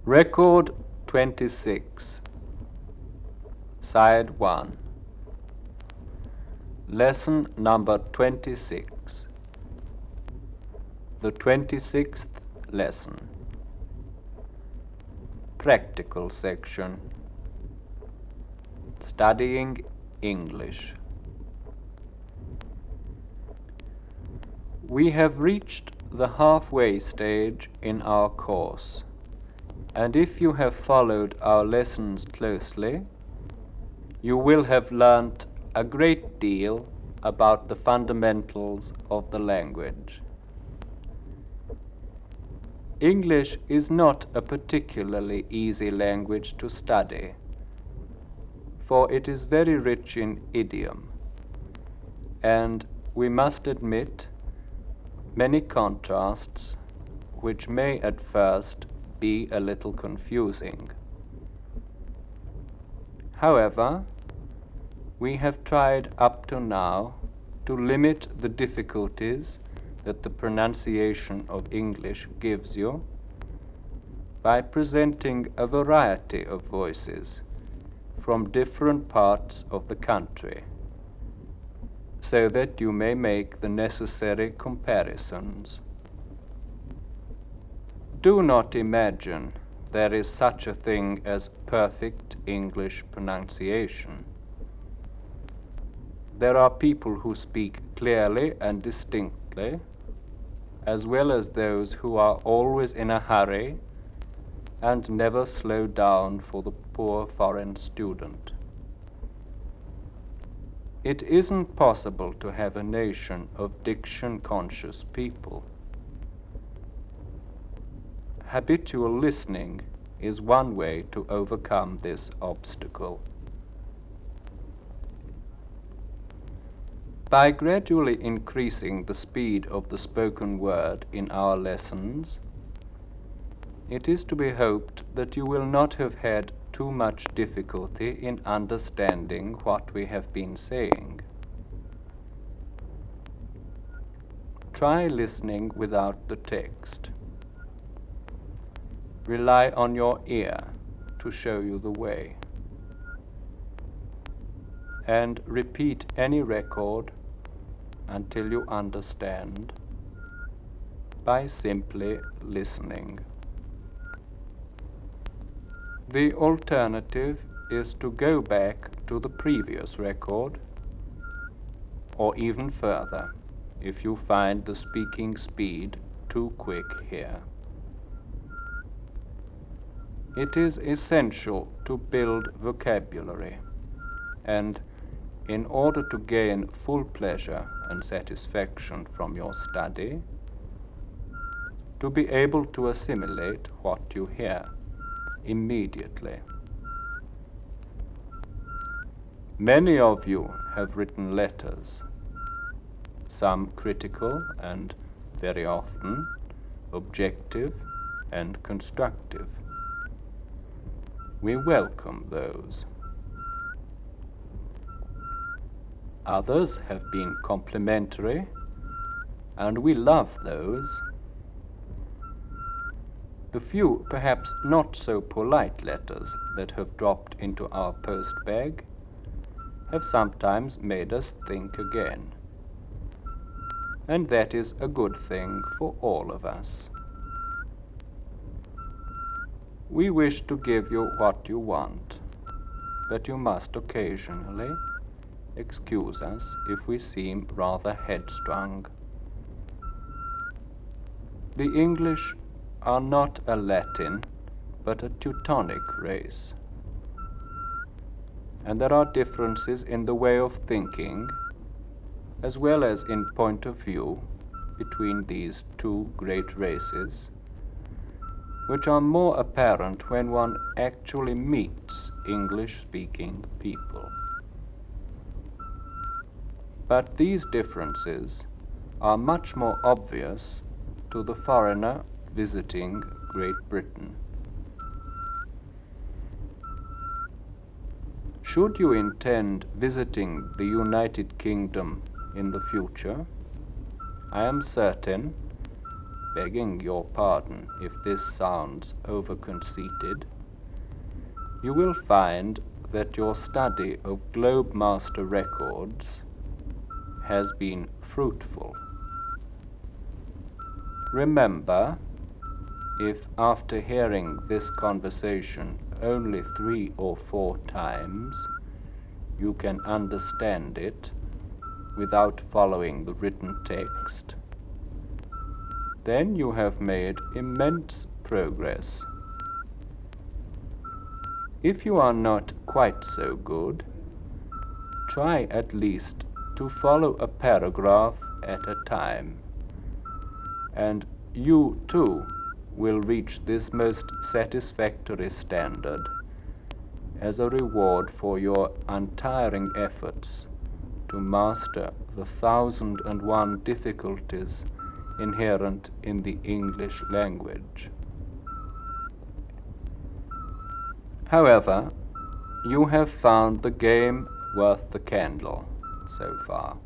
Record 26, Side 1, Lesson number 26, the 26th lesson, Practical section, Studying English. We have reached the halfway stage in our course, and if you have followed our lessons closely, you will have learnt a great deal about the fundamentals of the language. English is not a particularly easy language to study, for it is very rich in idiom, and we must admit many contrasts which may at first be a little confusing. However, we have tried up to now to limit the difficulties that the pronunciation of English gives you by presenting a variety of voices from different parts of the country, so that you may make the necessary comparisons. Do not imagine there is such a thing as perfect English pronunciation. There are people who speak clearly and distinctly, as well as those who are always in a hurry and never slow down for the poor foreign student. It isn't possible to have a nation of diction-conscious people. Habitual listening is one way to overcome this obstacle. By gradually increasing the speed of the spoken word in our lessons, it is to be hoped that you will not have had too much difficulty in understanding what we have been saying. Try listening without the text. Rely on your ear to show you the way. And repeat any record until you understand by simply listening. The alternative is to go back to the previous record, or even further, if you find the speaking speed too quick here. It is essential to build vocabulary, and in order to gain full pleasure and satisfaction from your study, to be able to assimilate what you hear immediately. Many of you have written letters, some critical and very often objective and constructive. We welcome those. Others have been complimentary, and we love those. The few, perhaps not so polite letters that have dropped into our post bag have sometimes made us think again. And that is a good thing for all of us. We wish to give you what you want, but you must occasionally excuse us if we seem rather headstrong. The English are not a Latin, but a Teutonic race. And there are differences in the way of thinking, as well as in point of view, between these two great races, which are more apparent when one actually meets English-speaking people. But these differences are much more obvious to the foreigner visiting Great Britain. Should you intend visiting the United Kingdom in the future, I am certain begging your pardon if this sounds over-conceited, you will find that your study of Globe Master records has been fruitful. Remember, if after hearing this conversation only 3 or 4 times you can understand it without following the written text, then you have made immense progress. If you are not quite so good, try at least to follow a paragraph at a time, and you too will reach this most satisfactory standard as a reward for your untiring efforts to master the 1001 difficulties inherent in the English language. However, you have found the game worth the candle so far,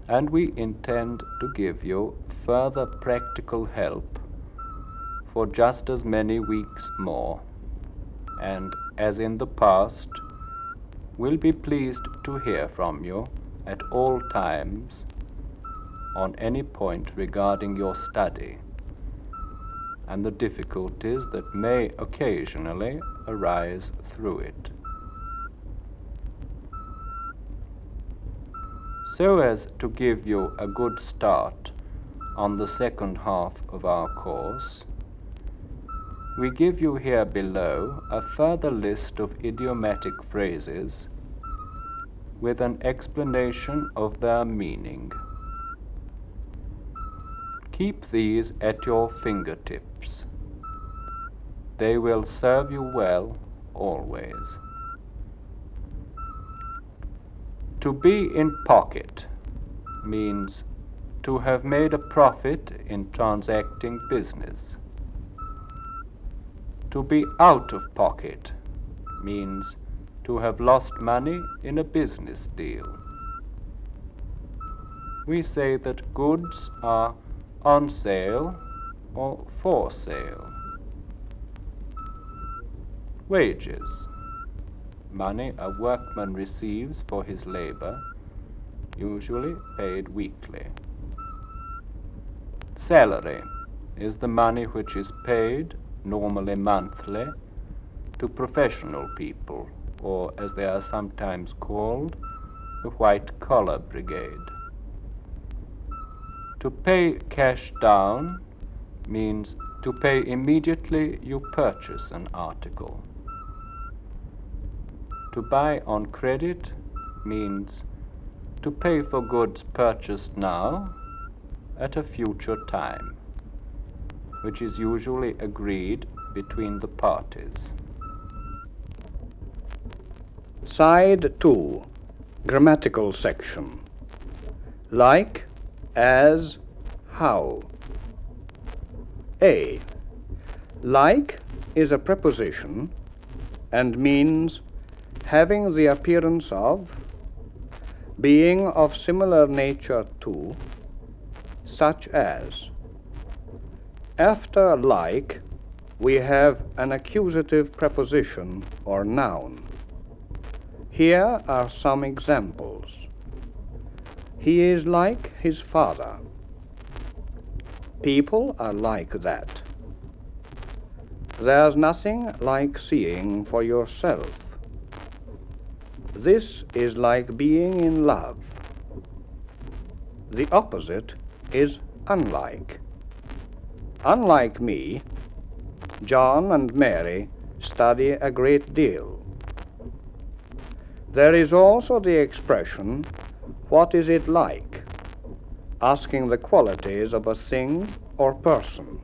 and we intend to give you further practical help for just as many weeks more, and as in the past, we'll be pleased to hear from you at all times on any point regarding your study and the difficulties that may occasionally arise through it. So as to give you a good start on the second half of our course, we give you here below a further list of idiomatic phrases with an explanation of their meaning. Keep these at your fingertips. They will serve you well always. To be in pocket means to have made a profit in transacting business. To be out of pocket means to have lost money in a business deal. We say that goods are on sale or for sale. Wages, money a workman receives for his labor, usually paid weekly. Salary is the money which is paid, normally monthly, to professional people, or as they are sometimes called, the white-collar brigade. To pay cash down means to pay immediately you purchase an article. To buy on credit means to pay for goods purchased now at a future time, which is usually agreed between the parties. Side 2, grammatical section. Like, as, how. A. Like is a preposition and means having the appearance of, being of similar nature to, such as. After like, we have an accusative preposition or noun. Here are some examples. He is like his father. People are like that. There's nothing like seeing for yourself. This is like being in love. The opposite is unlike. Unlike me, John and Mary study a great deal. There is also the expression, what is it like, asking the qualities of a thing or person.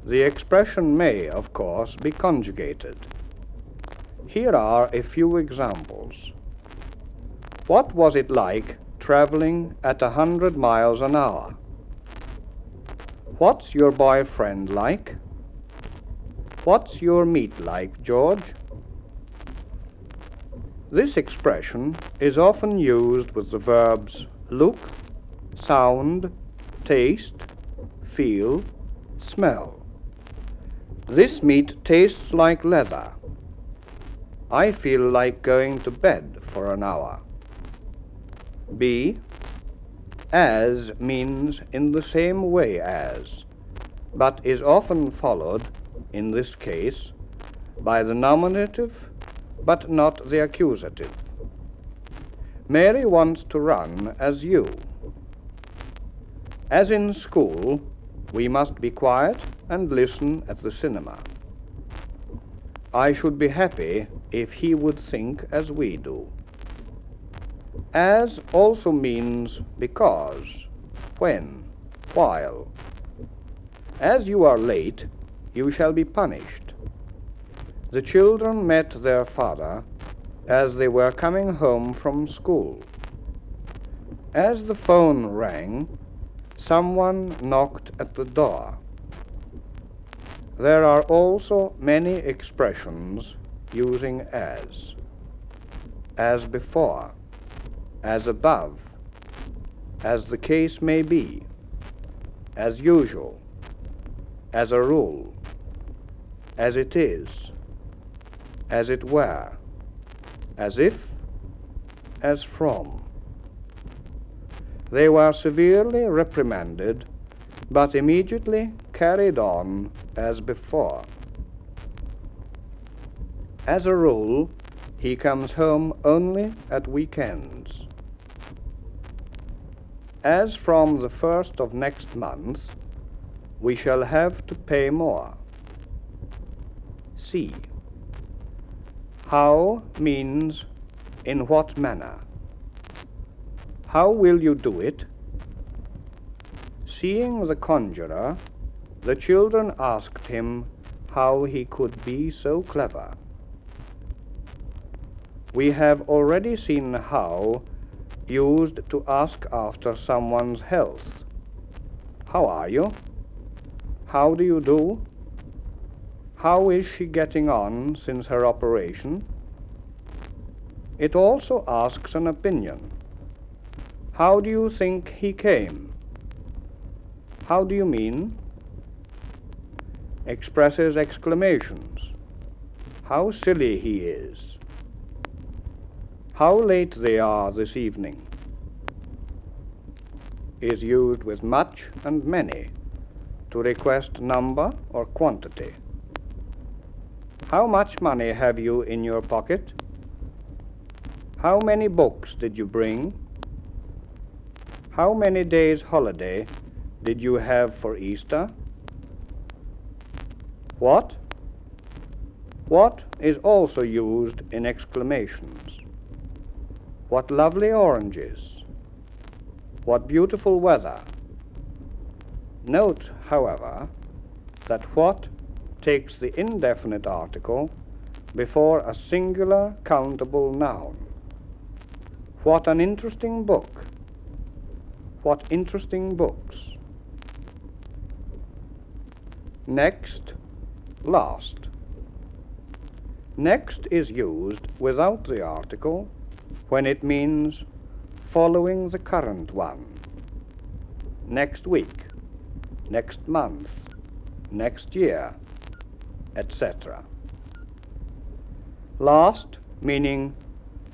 The expression may, of course, be conjugated. Here are a few examples. What was it like traveling at 100 miles an hour? What's your boyfriend like? What's your meat like, George? This expression is often used with the verbs look, sound, taste, feel, smell. This meat tastes like leather. I feel like going to bed for an hour. B. As means in the same way as, but is often followed, in this case, by the nominative, but not the accusative. Mary wants to run as you. As in school, we must be quiet and listen at the cinema. I should be happy if he would think as we do. As also means because, when, while. As you are late, you shall be punished. The children met their father as they were coming home from school. As the phone rang, someone knocked at the door. There are also many expressions using as before, as above, as the case may be, as usual, as a rule, as it is, as it were, as if, as from. They were severely reprimanded, but immediately carried on as before. As a rule, he comes home only at weekends. As from the 1st of next month, we shall have to pay more. C. How means in what manner. How will you do it? Seeing the conjurer, the children asked him how he could be so clever. We have already seen how used to ask after someone's health. How are you? How do you do? How is she getting on since her operation? It also asks an opinion. How do you think he came? How do you mean? Expresses exclamations. How silly he is. How late they are this evening. Is used with much and many to request number or quantity. How much money have you in your pocket? How many books did you bring? How many days' holiday did you have for Easter? What? What is also used in exclamations. What lovely oranges! What beautiful weather! Note, however, that what takes the indefinite article before a singular countable noun. What an interesting book! What interesting books! Next, last. Next is used without the article when it means following the current one. Next week, next month, next year, etc. Last, meaning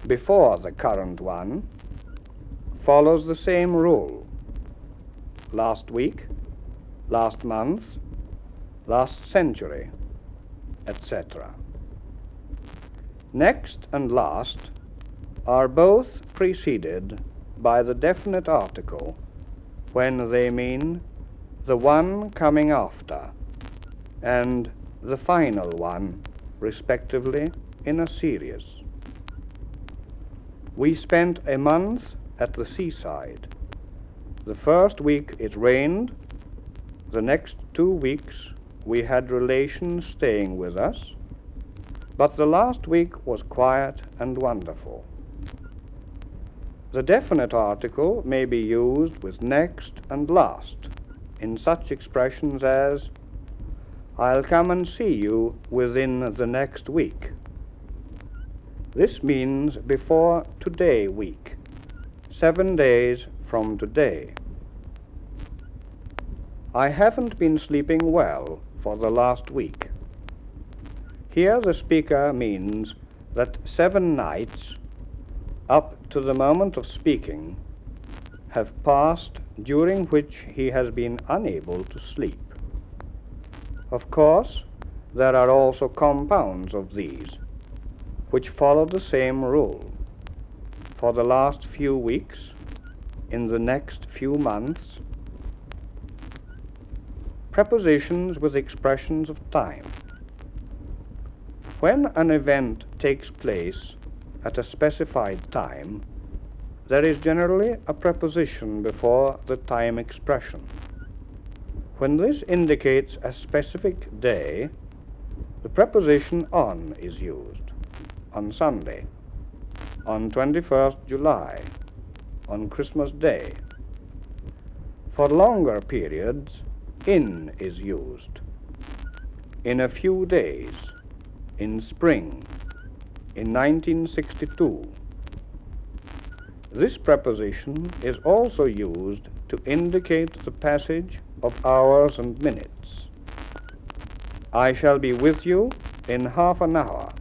before the current one, follows the same rule. Last week, last month, last century, etc. Next and last are both preceded by the definite article when they mean the one coming after and the final one, respectively, in a series. We spent a month at the seaside. The first week it rained. The next 2 weeks we had relations staying with us, but the last week was quiet and wonderful. The definite article may be used with next and last in such expressions as, I'll come and see you within the next week. This means before today week, 7 days from today. I haven't been sleeping well for the last week. Here the speaker means that 7 nights, up to the moment of speaking, have passed during which he has been unable to sleep. Of course, there are also compounds of these, which follow the same rule. For the last few weeks, in the next few months, prepositions with expressions of time. When an event takes place at a specified time, there is generally a preposition before the time expression. When this indicates a specific day, the preposition on is used. On Sunday, on 21st July, on Christmas Day. For longer periods, in is used. In a few days, in spring, in 1962. This preposition is also used to indicate the passage of hours and minutes. I shall be with you in half an hour.